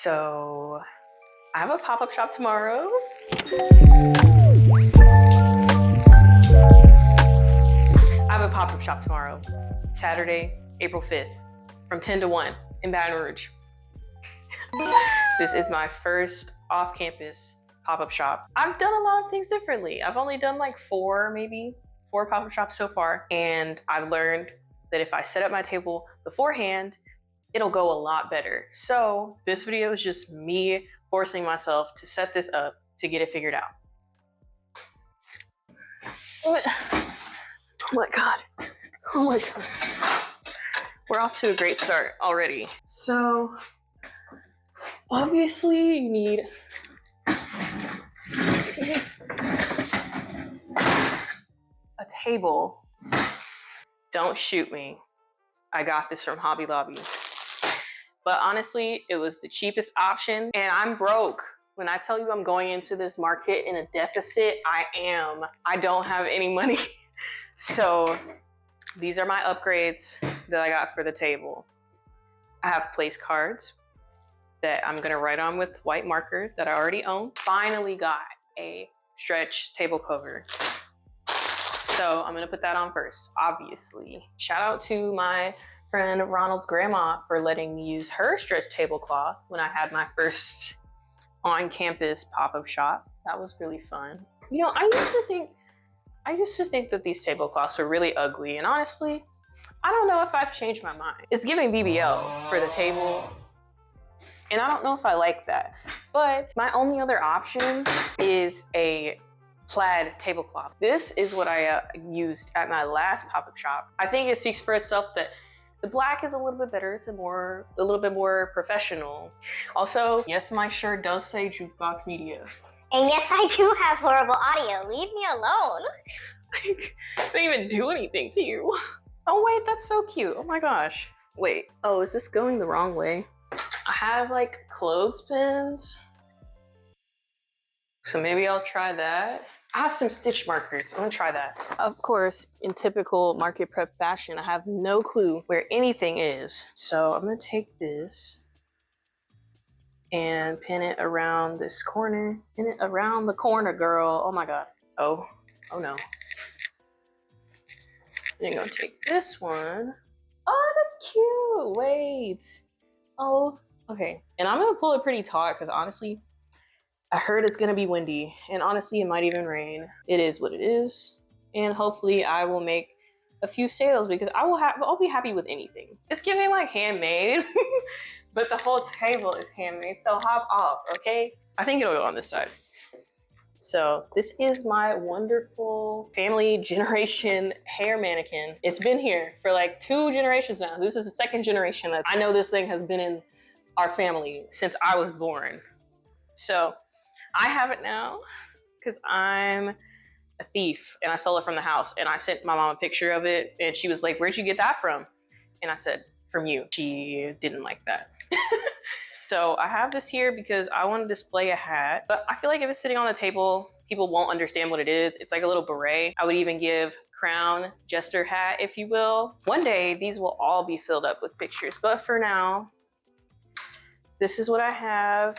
So I have a pop-up shop tomorrow. Saturday, April 5th, from 10 to 1 in Baton Rouge. This is my first off-campus pop-up shop. I've done a lot of things differently. I've only done like four pop-up shops so far, and I've learned that if I set up my table beforehand, it'll go a lot better. So this video is just me forcing myself to set this up to get it figured out. Oh my God. Oh my God. We're off to a great start already. So obviously you need a table. Don't shoot me. I got this from Hobby Lobby. But honestly, it was the cheapest option, and I'm broke. When I tell you I'm going into this market in a deficit, I am. I don't have any money. So these are my upgrades that I got for the table. I have place cards that I'm gonna write on with white marker that I already own. Finally got a stretch table cover. So I'm gonna put that on first, obviously. Shout out to my friend Ronald's grandma for letting me use her stretch tablecloth when I had my first on-campus pop-up shop. That was really fun. You know, I used to think that these tablecloths were really ugly, and honestly, I don't know if I've changed my mind. It's giving BBL for the table, and I don't know if I like that. But my only other option is a plaid tablecloth. This is what I used at my last pop-up shop. I think it speaks for itself that the black is a little bit better. It's a little bit more professional. Also, yes, my shirt does say Jukebox Media. And yes, I do have horrible audio. Leave me alone. I didn't even do anything to you. Oh wait, that's so cute. Oh my gosh. Wait, oh, is this going the wrong way? I have like clothespins. So maybe I'll try that. I have some stitch markers. I'm gonna try that. Of course, in typical market prep fashion, I have no clue where anything is. So I'm gonna take this and pin it around this corner. Pin it around the corner, girl. Oh my God. Oh no. Then I'm gonna take this one. Oh, that's cute. Wait. Oh, okay. And I'm gonna pull it pretty taut because honestly, I heard it's gonna be windy, and honestly, it might even rain. It is what it is, and hopefully, I will make a few sales because I'll be happy with anything. It's giving like handmade, but the whole table is handmade. So hop off, okay? I think it'll go on this side. So this is my wonderful family generation hair mannequin. It's been here for like 2 generations now. This is the 2nd generation that I know this thing has been in our family since I was born. So I have it now because I'm a thief and I stole it from the house, and I sent my mom a picture of it and she was like, "Where'd you get that from?" And I said, "From you." She didn't like that. So I have this here because I want to display a hat, but I feel like if it's sitting on the table, people won't understand what it is. It's like a little beret. I would even give crown, jester hat, if you will. One day these will all be filled up with pictures, but for now, this is what I have.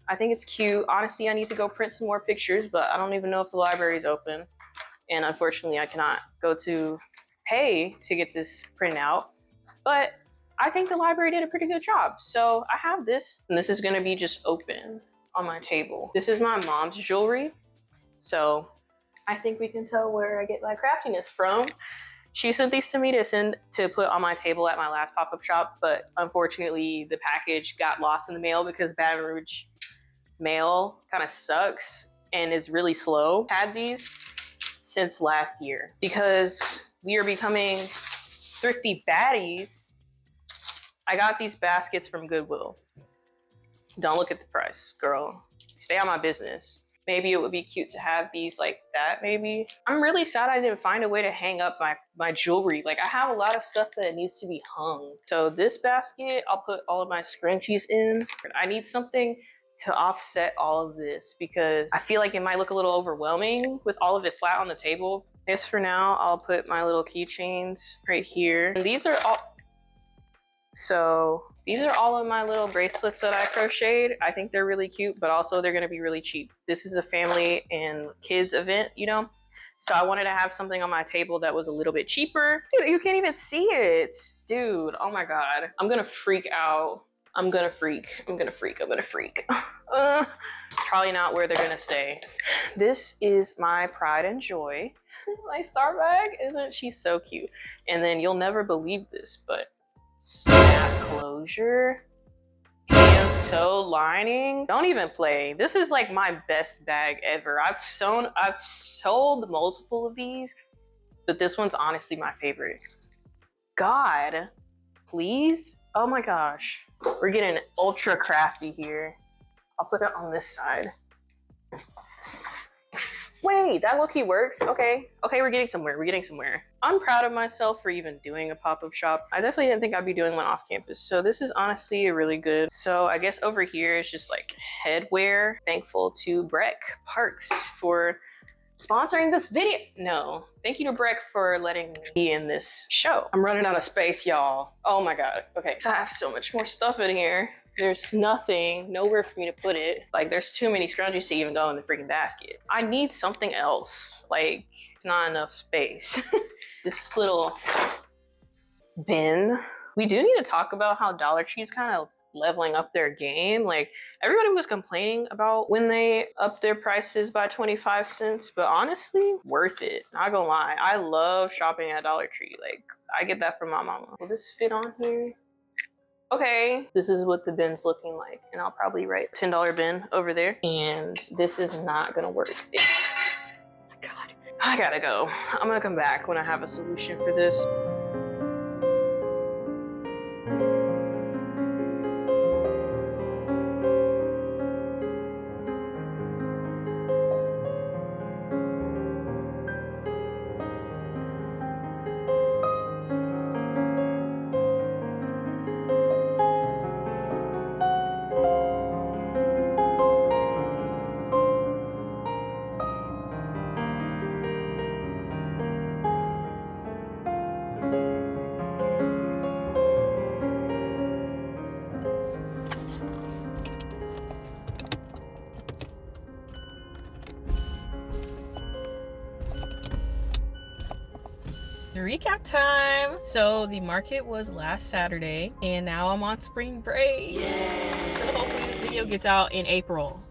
I think it's cute. Honestly, I need to go print some more pictures, but I don't even know if the library is open. And unfortunately, I cannot go to pay to get this printed out. But I think the library did a pretty good job. So I have this, and this is gonna be just open on my table. This is my mom's jewelry. So I think we can tell where I get my craftiness from. She sent these to me to put on my table at my last pop-up shop, but unfortunately the package got lost in the mail because Baton Rouge mail kind of sucks and is really slow. Had these since last year because we are becoming thrifty baddies. I got these baskets from Goodwill. Don't look at the price, girl. Stay on my business. Maybe it would be cute to have these like that, maybe. I'm really sad I didn't find a way to hang up my jewelry. Like, I have a lot of stuff that needs to be hung. So this basket, I'll put all of my scrunchies in. I need something to offset all of this because I feel like it might look a little overwhelming with all of it flat on the table. This for now, I'll put my little keychains right here. And these are all, So these are all of my little bracelets that I crocheted. I think they're really cute, but also they're gonna be really cheap. This is a family and kids event, you know? So I wanted to have something on my table that was a little bit cheaper. Dude, you can't even see it. Dude, oh my God. I'm gonna freak out. I'm gonna freak. Probably not where they're gonna stay. This is my pride and joy. My star bag, isn't she so cute? And then you'll never believe this, but snap closure, hand sew lining. Don't even play. This is like my best bag ever. I've sold multiple of these, but this one's honestly my favorite. God, please. Oh my gosh. We're getting ultra crafty here. I'll put it on this side. Wait, that low-key works. Okay, we're getting somewhere. I'm proud of myself for even doing a pop-up shop. I definitely didn't think I'd be doing one off campus. So this is honestly a really good. So I guess over here is just like headwear. Thankful to Breck Parks for sponsoring this video. No, thank you to Breck for letting me be in this show. I'm running out of space, y'all. Oh my God. Okay, so I have so much more stuff in here. There's nowhere for me to put it. Like, there's too many scrunchies to even go in the freaking basket. I need something else. Like, it's not enough space. This little bin. We do need to talk about how Dollar Tree's kind of leveling up their game. Like, everybody was complaining about when they upped their prices by 25 cents, but honestly, worth it. Not gonna lie. I love shopping at Dollar Tree. Like, I get that from my mama. Will this fit on here? Okay, this is what the bin's looking like, and I'll probably write $10 bin over there, and this is not gonna work. Oh my God, I gotta go. I'm gonna come back when I have a solution for this. Recap time. So the market was last Saturday and now I'm on spring break. Yay. So hopefully this video gets out in April.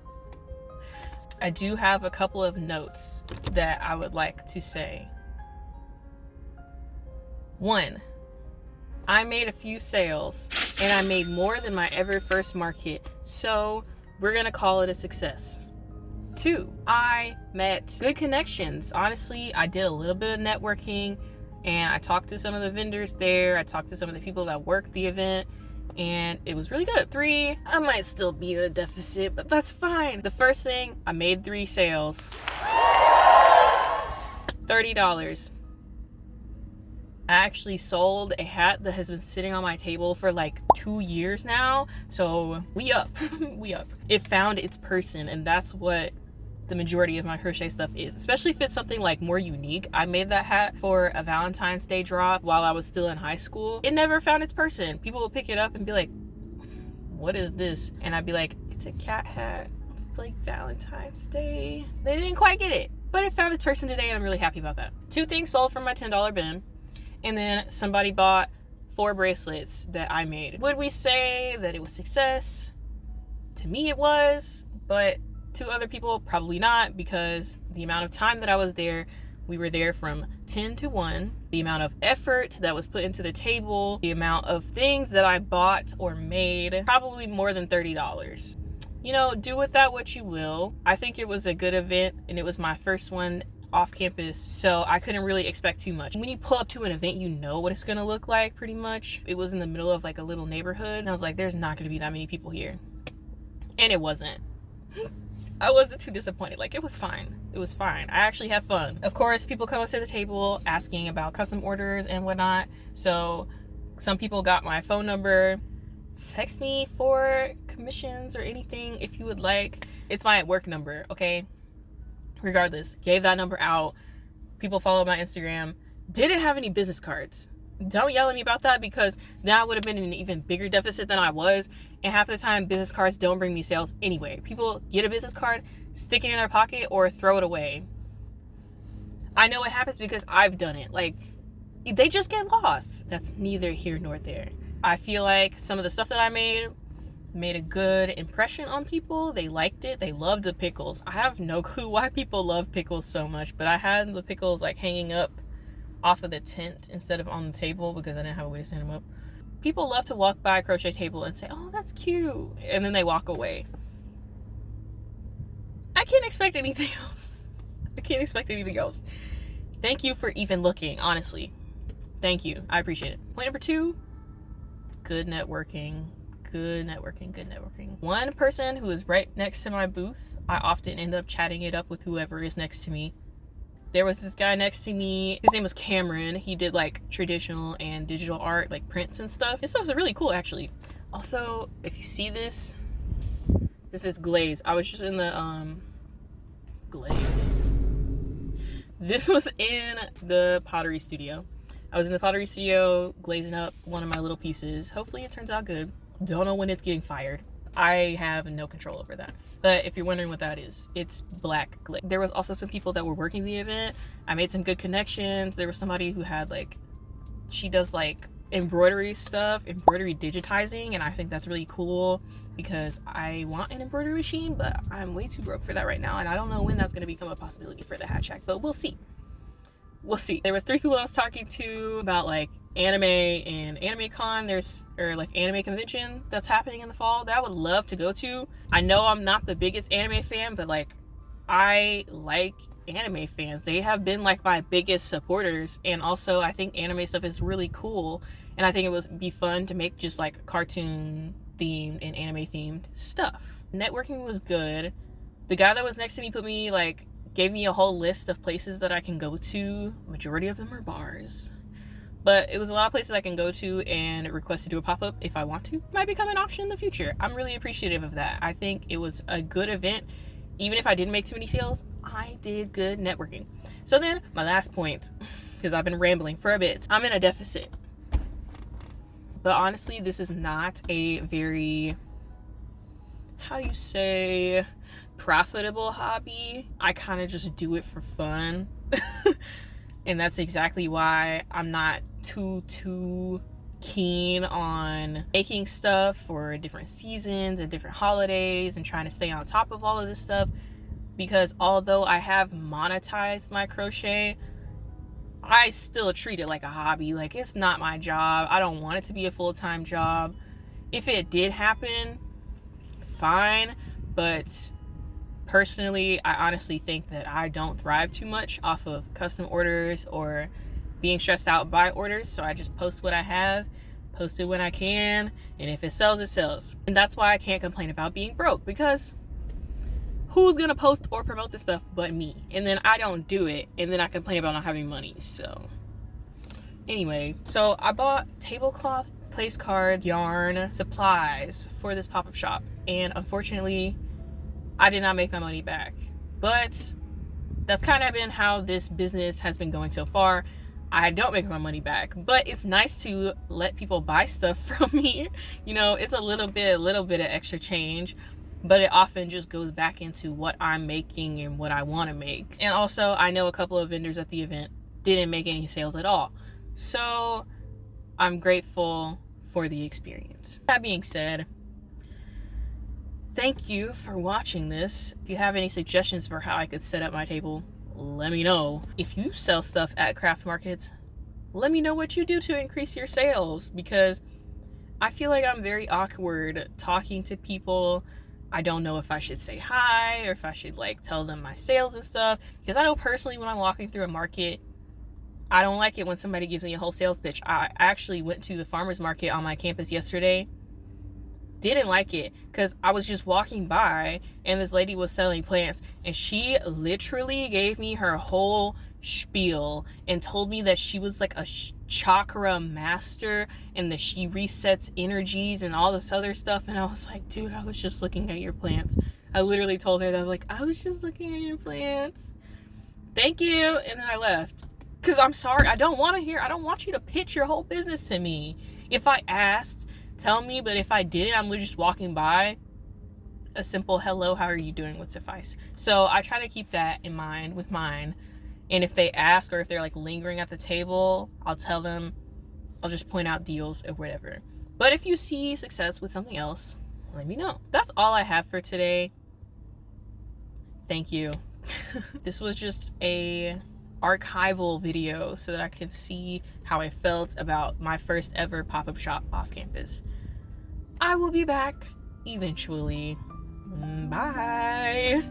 I do have a couple of notes that I would like to say. One, I made a few sales and I made more than my ever first market, so we're gonna call it a success. Two, I met good connections. Honestly, I did a little bit of networking and I talked to some of the vendors there. I talked to some of the people that worked the event and it was really good. Three, I might still be in a deficit, but that's fine. The first thing, I made 3 sales. $30. I actually sold a hat that has been sitting on my table for like 2 years now. So we up, we up. It found its person, and that's what the majority of my crochet stuff is, especially if it's something like more unique. I made that hat for a Valentine's Day drop while I was still in high school. It never found its person. People will pick it up and be like, what is this? And I'd be like, it's a cat hat. It's like Valentine's Day. They didn't quite get it, but it found its person today and I'm really happy about that. 2 things sold from my $10 bin, and then somebody bought 4 bracelets that I made. Would we say that it was success? To me it was, but to other people, probably not, because the amount of time that I was there, we were there from 10 to 1. The amount of effort that was put into the table, the amount of things that I bought or made, probably more than $30. You know, do with that what you will. I think it was a good event, and it was my first one off campus, so I couldn't really expect too much. When you pull up to an event, you know what it's gonna look like pretty much. It was in the middle of like a little neighborhood, and I was like, there's not gonna be that many people here. And it wasn't. I wasn't too disappointed. Like, it was fine. It was fine. I actually had fun. Of course, people come up to the table asking about custom orders and whatnot. So some people got my phone number. Text me for commissions or anything if you would like. It's my work number, okay? Regardless, gave that number out. People followed my Instagram. Didn't have any business cards. Don't yell at me about that, because then I would have been in an even bigger deficit than I was. And half the time, business cards don't bring me sales anyway. People get a business card, stick it in their pocket, or throw it away. I know it happens because I've done it. Like, they just get lost. That's neither here nor there. I feel like some of the stuff that I made a good impression on people. They liked it. They loved the pickles. I have no clue why people love pickles so much, but I had the pickles like hanging up off of the tent instead of on the table because I didn't have a way to stand them up. People love to walk by a crochet table and say, oh, that's cute, and then they walk away. I can't expect anything else. I can't expect anything else. Thank you for even looking, honestly. Thank you. I appreciate it. Point number 2, good networking. Good networking. One person who is right next to my booth, I often end up chatting it up with whoever is next to me. There was this guy next to me. His name was Cameron. He did like traditional and digital art, like prints and stuff. His stuff was really cool, actually. Also, if you see this, this is glaze. I was just in the glaze. This was in the pottery studio. I was in the pottery studio glazing up one of my little pieces. Hopefully it turns out good. Don't know when it's getting fired. I have no control over that. But if you're wondering what that is, it's black glaze. There was also some people that were working the event. I made some good connections. There was somebody who had like, she does like embroidery stuff, embroidery digitizing, and I think that's really cool because I want an embroidery machine, but I'm way too broke for that right now, and I don't know when that's going to become a possibility for the Hat Shack, but we'll see. We'll see. There was 3 people I was talking to about like anime and anime con, or like anime convention that's happening in the fall that I would love to go to. I know I'm not the biggest anime fan, but like I like anime fans. They have been like my biggest supporters, and also I think anime stuff is really cool, and I think it would be fun to make just like cartoon themed and anime themed stuff. Networking was good. The guy that was next to me gave me a whole list of places that I can go to. Majority of them are bars, but it was a lot of places I can go to and request to do a pop-up if I want to. Might become an option in the future. I'm really appreciative of that. I think it was a good event. Even if I didn't make too many sales, I did good networking. So then my last point, because I've been rambling for a bit, I'm in a deficit. But honestly, this is not a very, how you say, profitable hobby. I kind of just do it for fun. And that's exactly why I'm not too keen on making stuff for different seasons and different holidays and trying to stay on top of all of this stuff, because although I have monetized my crochet, I still treat it like a hobby. Like, it's not my job. I don't want it to be a full-time job. If it did happen, fine, but personally, I honestly think that I don't thrive too much off of custom orders or being stressed out by orders. So I just post what I have, post it when I can, and if it sells, it sells. And that's why I can't complain about being broke, because who's gonna post or promote this stuff but me? And then I don't do it, and then I complain about not having money. So anyway, so I bought tablecloth, place card, yarn, supplies for this pop-up shop, and unfortunately I did not make my money back. But that's kind of been how this business has been going so far. I don't make my money back, but it's nice to let people buy stuff from me. You know, it's a little bit of extra change, but it often just goes back into what I'm making and what I want to make. And also, I know a couple of vendors at the event didn't make any sales at all, so I'm grateful for the experience. That being said, thank you for watching this. If you have any suggestions for how I could set up my table, let me know. If you sell stuff at craft markets, let me know what you do to increase your sales, because I feel like I'm very awkward talking to people. I don't know if I should say hi or if I should like tell them my sales and stuff, because I know personally when I'm walking through a market, I don't like it when somebody gives me a whole sales pitch. I actually went to the farmer's market on my campus yesterday. Didn't like it because I was just walking by and this lady was selling plants, and she literally gave me her whole spiel and told me that she was like a chakra master and that she resets energies and all this other stuff. And I was like, dude, I was just looking at your plants. I literally told her that, like, I was just looking at your plants. Thank you. And then I left. Because I'm sorry, I don't want you to pitch your whole business to me. If I asked, tell me, but if I didn't, I'm just walking by, a simple hello, how are you doing would suffice. So I try to keep that in mind with mine. And if they ask, or if they're like lingering at the table, I'll tell them, I'll just point out deals or whatever. But if you see success with something else, let me know. That's all I have for today. Thank you. This was just a archival video so that I can see how I felt about my first ever pop-up shop off campus. I will be back eventually. Bye.